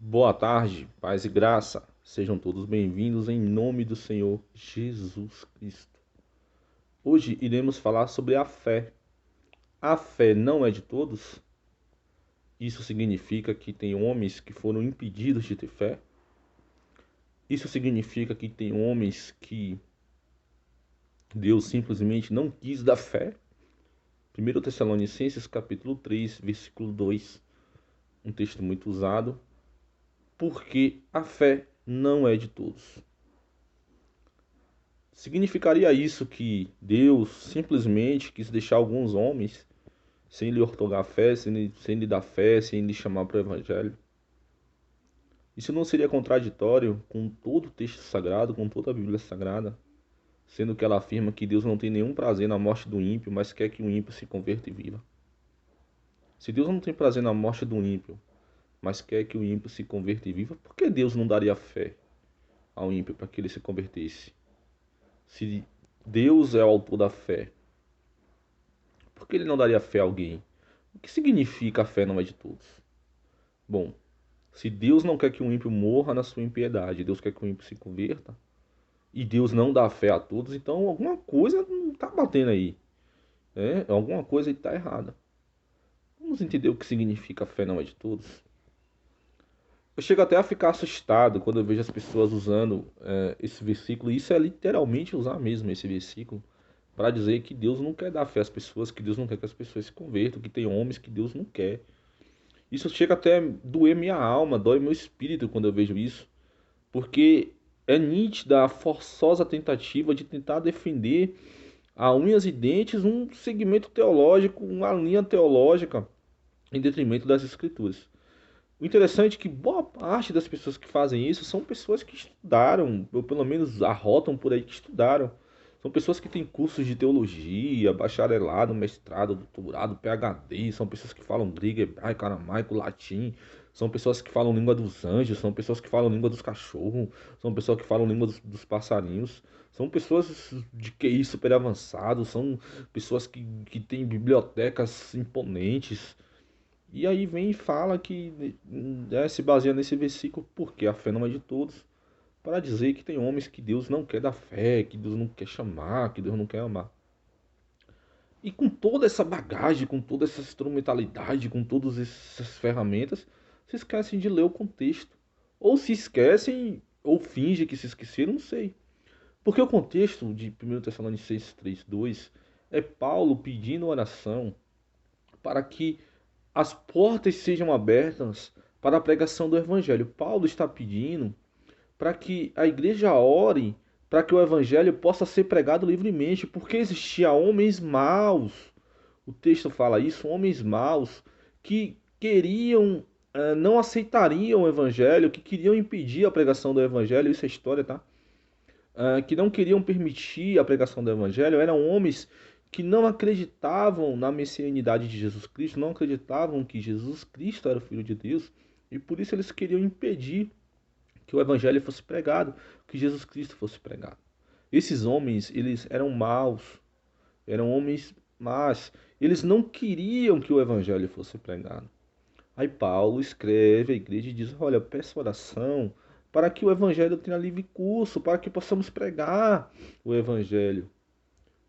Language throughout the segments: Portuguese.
Boa tarde, paz e graça. Sejam todos bem-vindos em nome do Senhor Jesus Cristo. Hoje iremos falar sobre a fé. A fé não é de todos? Isso significa que tem homens que foram impedidos de ter fé? Isso significa que tem homens que Deus simplesmente não quis dar fé? 1 Tessalonicenses capítulo 3, versículo 2, um texto muito usado, porque a fé não é de todos. Significaria isso que Deus simplesmente quis deixar alguns homens sem lhe outorgar fé, sem lhe dar fé, sem lhe chamar para o Evangelho? Isso não seria contraditório com todo o texto sagrado, com toda a Bíblia Sagrada, sendo que ela afirma que Deus não tem nenhum prazer na morte do ímpio, mas quer que o ímpio se converta e viva? Se Deus não tem prazer na morte do ímpio, mas quer que o ímpio se converta e viva, por que Deus não daria fé ao ímpio para que ele se convertesse? Se Deus é o autor da fé, por que ele não daria fé a alguém? O que significa a fé não é de todos? Bom, se Deus não quer que um ímpio morra na sua impiedade, Deus quer que o ímpio se converta, e Deus não dá fé a todos, então alguma coisa não está batendo aí. Alguma coisa está errada. Vamos entender o que significa a fé não é de todos? Eu chego até a ficar assustado quando eu vejo as pessoas usando esse versículo, e isso é literalmente usar mesmo esse versículo, para dizer que Deus não quer dar fé às pessoas, que Deus não quer que as pessoas se convertam, que tem homens que Deus não quer. Isso chega até a doer minha alma, dói meu espírito quando eu vejo isso, porque é nítida a forçosa tentativa de tentar defender a unhas e dentes um segmento teológico, uma linha teológica, em detrimento das escrituras. O interessante é que boa parte das pessoas que fazem isso são pessoas que estudaram, ou pelo menos arrotam por aí que estudaram. São pessoas que têm cursos de teologia, bacharelado, mestrado, doutorado, PhD. São pessoas que falam grego, hebraico, aramaico, latim. São pessoas que falam língua dos anjos. São pessoas que falam língua dos cachorros. São pessoas que falam língua dos passarinhos. São pessoas de QI super avançado. São pessoas que têm bibliotecas imponentes. E aí vem e fala que se baseia nesse versículo, porque a fé não é de todos, para dizer que tem homens que Deus não quer dar fé, que Deus não quer chamar, que Deus não quer amar. E com toda essa bagagem, com toda essa instrumentalidade, com todas essas ferramentas, se esquecem de ler o contexto. Ou se esquecem, ou fingem que se esqueceram, não sei. Porque o contexto de 1 Tessalonicenses 3:2 é Paulo pedindo oração para que as portas sejam abertas para a pregação do Evangelho. Paulo está pedindo para que a igreja ore para que o Evangelho possa ser pregado livremente, porque existia homens maus. O texto fala isso, homens maus que queriam, não aceitariam o Evangelho, que queriam impedir a pregação do Evangelho. Isso é história, tá? Que não queriam permitir a pregação do Evangelho, eram homens que não acreditavam na messianidade de Jesus Cristo, não acreditavam que Jesus Cristo era o Filho de Deus, e por isso eles queriam impedir que o Evangelho fosse pregado, que Jesus Cristo fosse pregado. Esses homens, eles eram maus, eram homens más, eles não queriam que o Evangelho fosse pregado. Aí Paulo escreve à igreja e diz: olha, peço oração para que o evangelho tenha livre curso, para que possamos pregar o evangelho.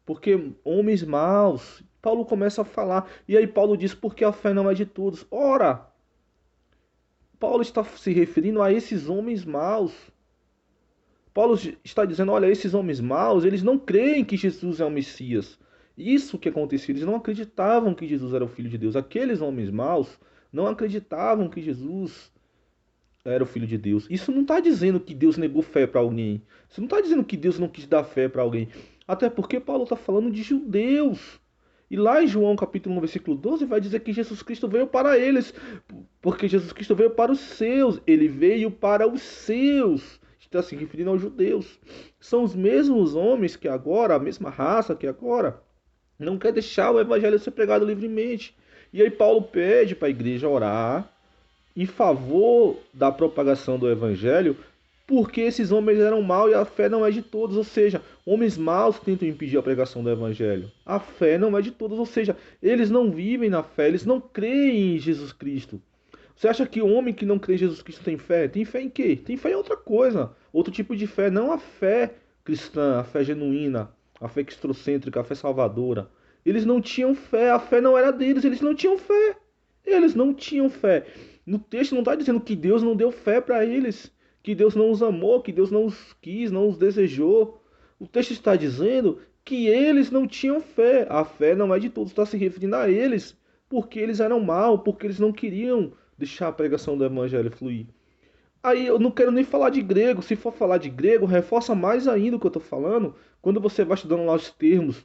Porque homens maus, Paulo começa a falar, e aí Paulo diz: porque a fé não é de todos. Ora, Paulo está se referindo a esses homens maus. Paulo está dizendo: olha, esses homens maus, eles não creem que Jesus é o Messias. Isso que aconteceu, eles não acreditavam que Jesus era o Filho de Deus. Aqueles homens maus não acreditavam que Jesus era o Filho de Deus. Isso não está dizendo que Deus negou fé para alguém. Isso não está dizendo que Deus não quis dar fé para alguém. Até porque Paulo está falando de judeus. E lá em João capítulo 1, versículo 12, vai dizer que Jesus Cristo veio para eles. Porque Jesus Cristo veio para os seus. Ele veio para os seus. Está se referindo aos judeus. São os mesmos homens que agora, a mesma raça que agora, não quer deixar o evangelho ser pregado livremente. E aí Paulo pede para a igreja orar em favor da propagação do evangelho, porque esses homens eram maus e a fé não é de todos, ou seja, homens maus tentam impedir a pregação do evangelho. A fé não é de todos, ou seja, eles não vivem na fé, eles não creem em Jesus Cristo. Ou Você acha que o homem que não crê em Jesus Cristo tem fé? Tem fé em quê? Tem fé em outra coisa. Outro tipo de fé, não a fé cristã, a fé genuína, a fé cristocêntrica, a fé salvadora. Eles não tinham fé, a fé não era deles, eles não tinham fé. Eles não tinham fé. No texto não está dizendo que Deus não deu fé para eles, que Deus não os amou, que Deus não os quis, não os desejou. O texto está dizendo que eles não tinham fé. A fé não é de todos, está se referindo a eles, porque eles eram mal, porque eles não queriam deixar a pregação do evangelho fluir. Aí eu não quero nem falar de grego. Se for falar de grego, reforça mais ainda o que eu estou falando. Quando você vai estudando lá os termos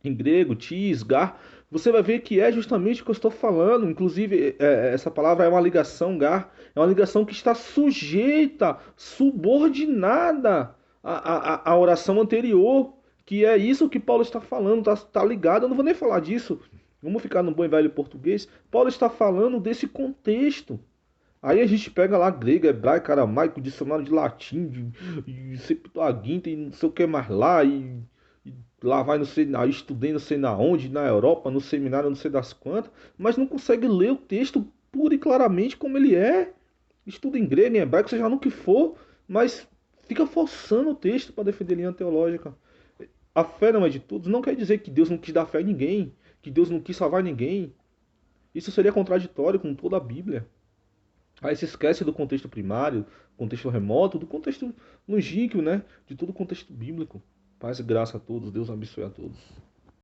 em grego, tis, gar, você vai ver que é justamente o que eu estou falando. Inclusive, essa palavra é uma ligação, gar, é uma ligação que está sujeita, subordinada à oração anterior, que é isso que Paulo está falando, tá ligado. Eu não vou nem falar disso, vamos ficar no bom e velho português. Paulo está falando desse contexto. Aí a gente pega lá grego, hebraico, aramaico, dicionário de latim, de Septuaginta e não sei o que mais lá, e lá vai não sei, aí estudei não sei na onde, na Europa, no seminário não sei das quantas, mas não consegue ler o texto puro e claramente como ele é. Estuda em grego, em hebraico, seja no que for, mas fica forçando o texto para defender linha teológica. A fé não é de todos, não quer dizer que Deus não quis dar fé a ninguém, que Deus não quis salvar ninguém. Isso seria contraditório com toda a Bíblia. Aí se esquece do contexto primário, contexto remoto, do contexto longínquo, né? De todo o contexto bíblico. Paz e graça a todos. Deus abençoe a todos.